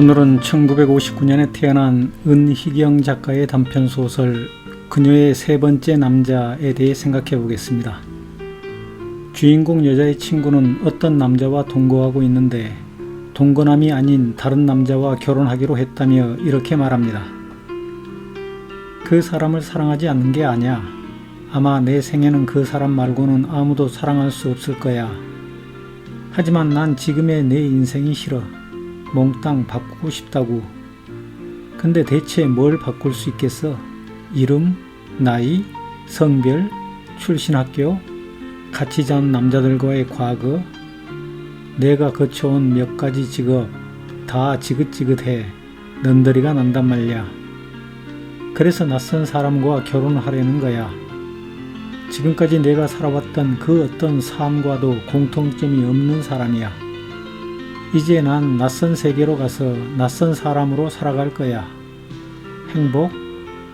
오늘은 1959년에 태어난 은희경 작가의 단편소설 그녀의 세 번째 남자에 대해 생각해 보겠습니다. 주인공 여자의 친구는 어떤 남자와 동거하고 있는데 동거남이 아닌 다른 남자와 결혼하기로 했다며 이렇게 말합니다. 그 사람을 사랑하지 않는 게 아니야. 아마 내 생에는 그 사람 말고는 아무도 사랑할 수 없을 거야. 하지만 난 지금의 내 인생이 싫어. 몽땅 바꾸고 싶다고. 근데 대체 뭘 바꿀 수 있겠어? 이름, 나이, 성별, 출신 학교, 같이 잔 남자들과의 과거, 내가 거쳐온 몇 가지 직업, 다 지긋지긋해. 넌더리가 난단 말이야. 그래서 낯선 사람과 결혼하려는 거야. 지금까지 내가 살아왔던 그 어떤 삶과도 공통점이 없는 사람이야. 이제 난 낯선 세계로 가서 낯선 사람으로 살아갈 거야. 행복?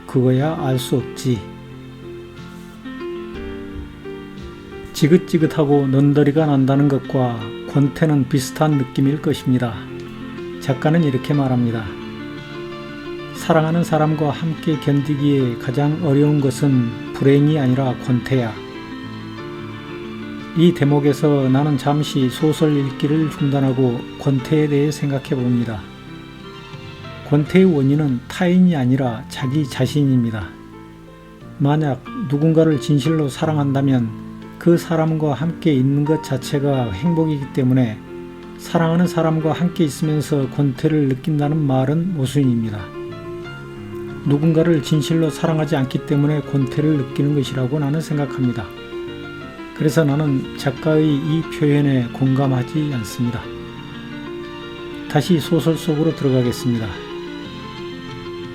그거야 알 수 없지. 지긋지긋하고 넌더리가 난다는 것과 권태는 비슷한 느낌일 것입니다. 작가는 이렇게 말합니다. 사랑하는 사람과 함께 견디기에 가장 어려운 것은 불행이 아니라 권태야. 이 대목에서 나는 잠시 소설 읽기를 중단하고 권태에 대해 생각해 봅니다. 권태의 원인은 타인이 아니라 자기 자신입니다. 만약 누군가를 진실로 사랑한다면 그 사람과 함께 있는 것 자체가 행복이기 때문에 사랑하는 사람과 함께 있으면서 권태를 느낀다는 말은 모순입니다. 누군가를 진실로 사랑하지 않기 때문에 권태를 느끼는 것이라고 나는 생각합니다. 그래서 나는 작가의 이 표현에 공감하지 않습니다. 다시 소설 속으로 들어가겠습니다.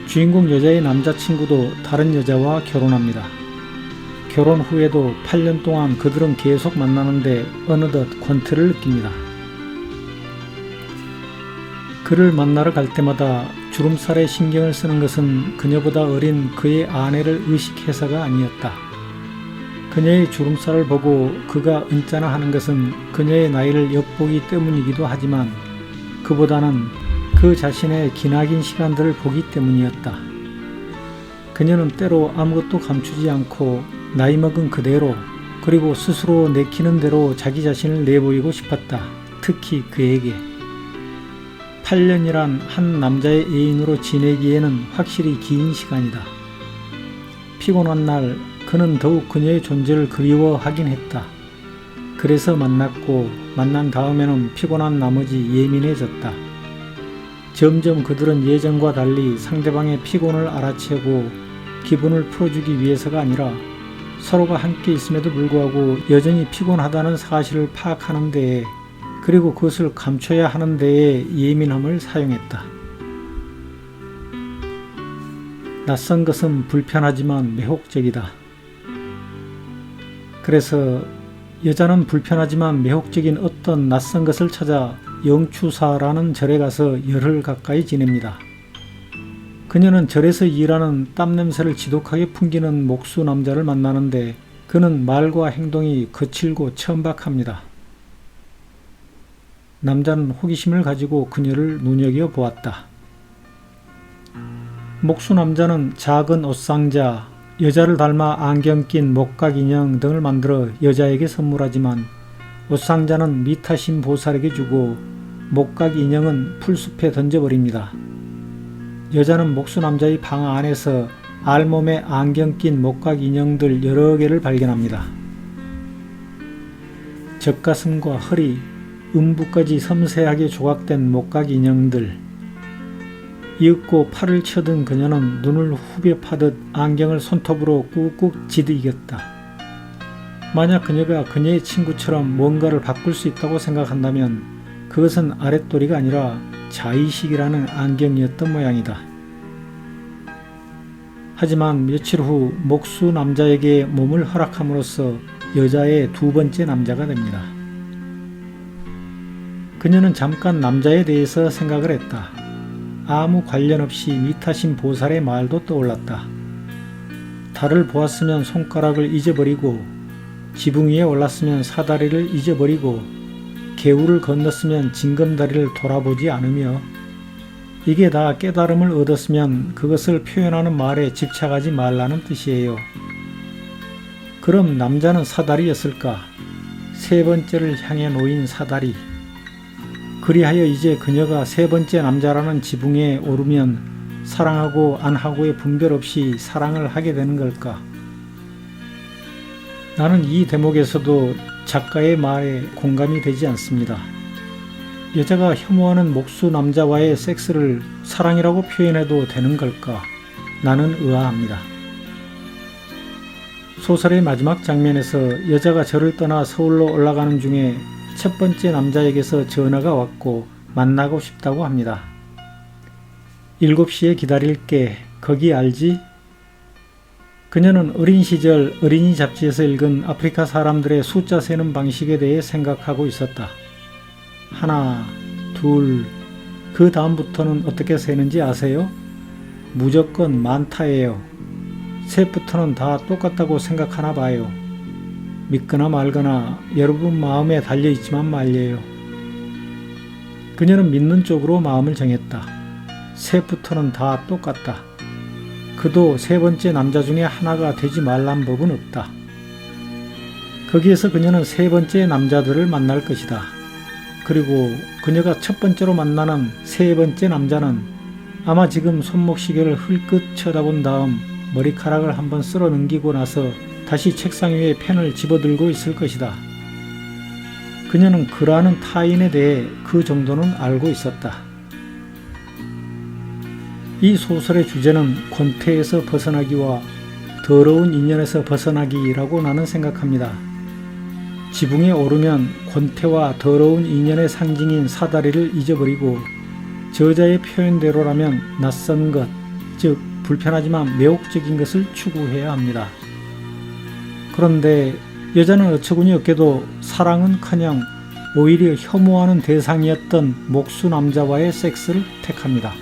주인공 여자의 남자친구도 다른 여자와 결혼합니다. 결혼 후에도 8년 동안 그들은 계속 만나는데 어느덧 권태를 느낍니다. 그를 만나러 갈 때마다 주름살에 신경을 쓰는 것은 그녀보다 어린 그의 아내를 의식해서가 아니었다. 그녀의 주름살을 보고 그가 언짢아 하는 것은 그녀의 나이를 엿보기 때문이기도 하지만 그보다는 그 자신의 기나긴 시간들을 보기 때문이었다. 그녀는 때로 아무것도 감추지 않고 나이 먹은 그대로 그리고 스스로 내키는 대로 자기 자신을 내보이고 싶었다. 특히 그에게. 8년이란 한 남자의 애인으로 지내기에는 확실히 긴 시간이다. 피곤한 날 그는 더욱 그녀의 존재를 그리워하긴 했다. 그래서 만났고 만난 다음에는 피곤한 나머지 예민해졌다. 점점 그들은 예전과 달리 상대방의 피곤을 알아채고 기분을 풀어주기 위해서가 아니라 서로가 함께 있음에도 불구하고 여전히 피곤하다는 사실을 파악하는 데에 그리고 그것을 감춰야 하는 데에 예민함을 사용했다. 낯선 것은 불편하지만 매혹적이다. 그래서 여자는 불편하지만 매혹적인 어떤 낯선 것을 찾아 영추사라는 절에 가서 열흘 가까이 지냅니다. 그녀는 절에서 일하는 땀냄새를 지독하게 풍기는 목수 남자를 만나는데 그는 말과 행동이 거칠고 천박합니다. 남자는 호기심을 가지고 그녀를 눈여겨보았다. 목수 남자는 작은 옷상자, 여자를 닮아 안경 낀 목각 인형 등을 만들어 여자에게 선물하지만 옷상자는 미타신 보살에게 주고 목각 인형은 풀숲에 던져버립니다. 여자는 목수 남자의 방 안에서 알몸에 안경 낀 목각 인형들 여러 개를 발견합니다. 젖가슴과 허리, 음부까지 섬세하게 조각된 목각 인형들. 이윽고 팔을 쳐든 그녀는 눈을 후벼 파듯 안경을 손톱으로 꾹꾹 지드이겼다. 만약 그녀가 그녀의 친구처럼 뭔가를 바꿀 수 있다고 생각한다면 그것은 아랫도리가 아니라 자의식이라는 안경이었던 모양이다. 하지만 며칠 후 목수 남자에게 몸을 허락함으로써 여자의 두 번째 남자가 됩니다. 그녀는 잠깐 남자에 대해서 생각을 했다. 아무 관련 없이 미타신 보살의 말도 떠올랐다. 달을 보았으면 손가락을 잊어버리고 지붕 위에 올랐으면 사다리를 잊어버리고 개울을 건넜으면 징검다리를 돌아보지 않으며 이게 다 깨달음을 얻었으면 그것을 표현하는 말에 집착하지 말라는 뜻이에요. 그럼 남자는 사다리였을까? 세 번째를 향해 놓인 사다리. 그리하여 이제 그녀가 세 번째 남자라는 지붕에 오르면 사랑하고 안 하고의 분별 없이 사랑을 하게 되는 걸까? 나는 이 대목에서도 작가의 말에 공감이 되지 않습니다. 여자가 혐오하는 목수 남자와의 섹스를 사랑이라고 표현해도 되는 걸까? 나는 의아합니다. 소설의 마지막 장면에서 여자가 절을 떠나 서울로 올라가는 중에 첫 번째 남자에게서 전화가 왔고 만나고 싶다고 합니다. 7시에 기다릴게. 거기 알지? 그녀는 어린 시절 어린이 잡지에서 읽은 아프리카 사람들의 숫자 세는 방식에 대해 생각하고 있었다. 하나, 둘, 그 다음부터는 어떻게 세는지 아세요? 무조건 많다예요. 셋부터는 다 똑같다고 생각하나 봐요. 믿거나 말거나 여러분 마음에 달려있지만 말이에요. 그녀는 믿는 쪽으로 마음을 정했다. 셋부터는 다 똑같다. 그도 세 번째 남자 중에 하나가 되지 말란 법은 없다. 거기에서 그녀는 세 번째 남자들을 만날 것이다. 그리고 그녀가 첫 번째로 만나는 세 번째 남자는 아마 지금 손목시계를 흘끗 쳐다본 다음 머리카락을 한번 쓸어 넘기고 나서 다시 책상 위에 펜을 집어들고 있을 것이다. 그녀는 그라는 타인에 대해 그 정도는 알고 있었다. 이 소설의 주제는 권태에서 벗어나기와 더러운 인연에서 벗어나기라고 나는 생각합니다. 지붕에 오르면 권태와 더러운 인연의 상징인 사다리를 잊어버리고 저자의 표현대로라면 낯선 것, 즉 불편하지만 매혹적인 것을 추구해야 합니다. 그런데 여자는 어처구니 없게도 사랑은커녕 오히려 혐오하는 대상이었던 목수 남자와의 섹스를 택합니다.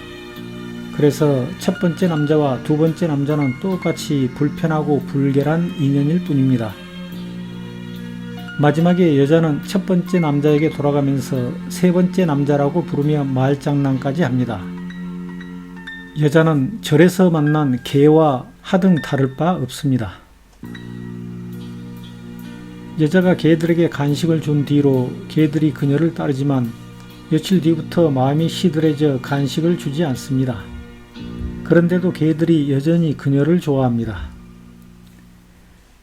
그래서 첫 번째 남자와 두 번째 남자는 똑같이 불편하고 불결한 인연일 뿐입니다. 마지막에 여자는 첫 번째 남자에게 돌아가면서 세 번째 남자라고 부르며 말장난까지 합니다. 여자는 절에서 만난 개와 하등 다를 바 없습니다. 여자가 개들에게 간식을 준 뒤로 개들이 그녀를 따르지만 며칠 뒤부터 마음이 시들해져 간식을 주지 않습니다. 그런데도 개들이 여전히 그녀를 좋아합니다.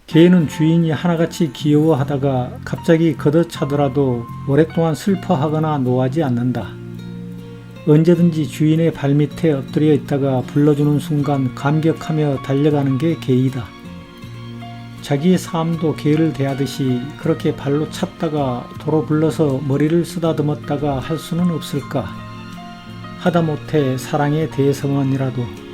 개는 주인이 하나같이 귀여워하다가 갑자기 걷어차더라도 오랫동안 슬퍼하거나 노하지 않는다. 언제든지 주인의 발밑에 엎드려 있다가 불러주는 순간 감격하며 달려가는 게 개이다. 자기의 삶도 개를 대하듯이 그렇게 발로 찼다가 도로 불러서 머리를 쓰다듬었다가 할 수는 없을까? 하다못해 사랑의 대성원이라도.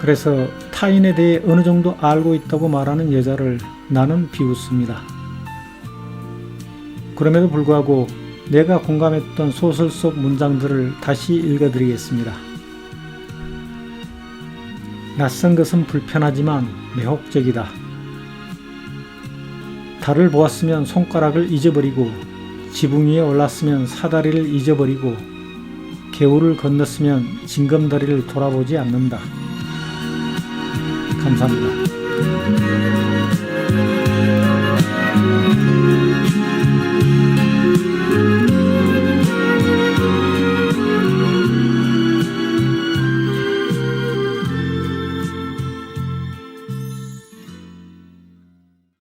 그래서 타인에 대해 어느 정도 알고 있다고 말하는 여자를 나는 비웃습니다. 그럼에도 불구하고 내가 공감했던 소설 속 문장들을 다시 읽어드리겠습니다. 낯선 것은 불편하지만 매혹적이다. 달을 보았으면 손가락을 잊어버리고 지붕 위에 올랐으면 사다리를 잊어버리고 개울을 건넜으면 징검다리를 돌아보지 않는다. 감사합니다.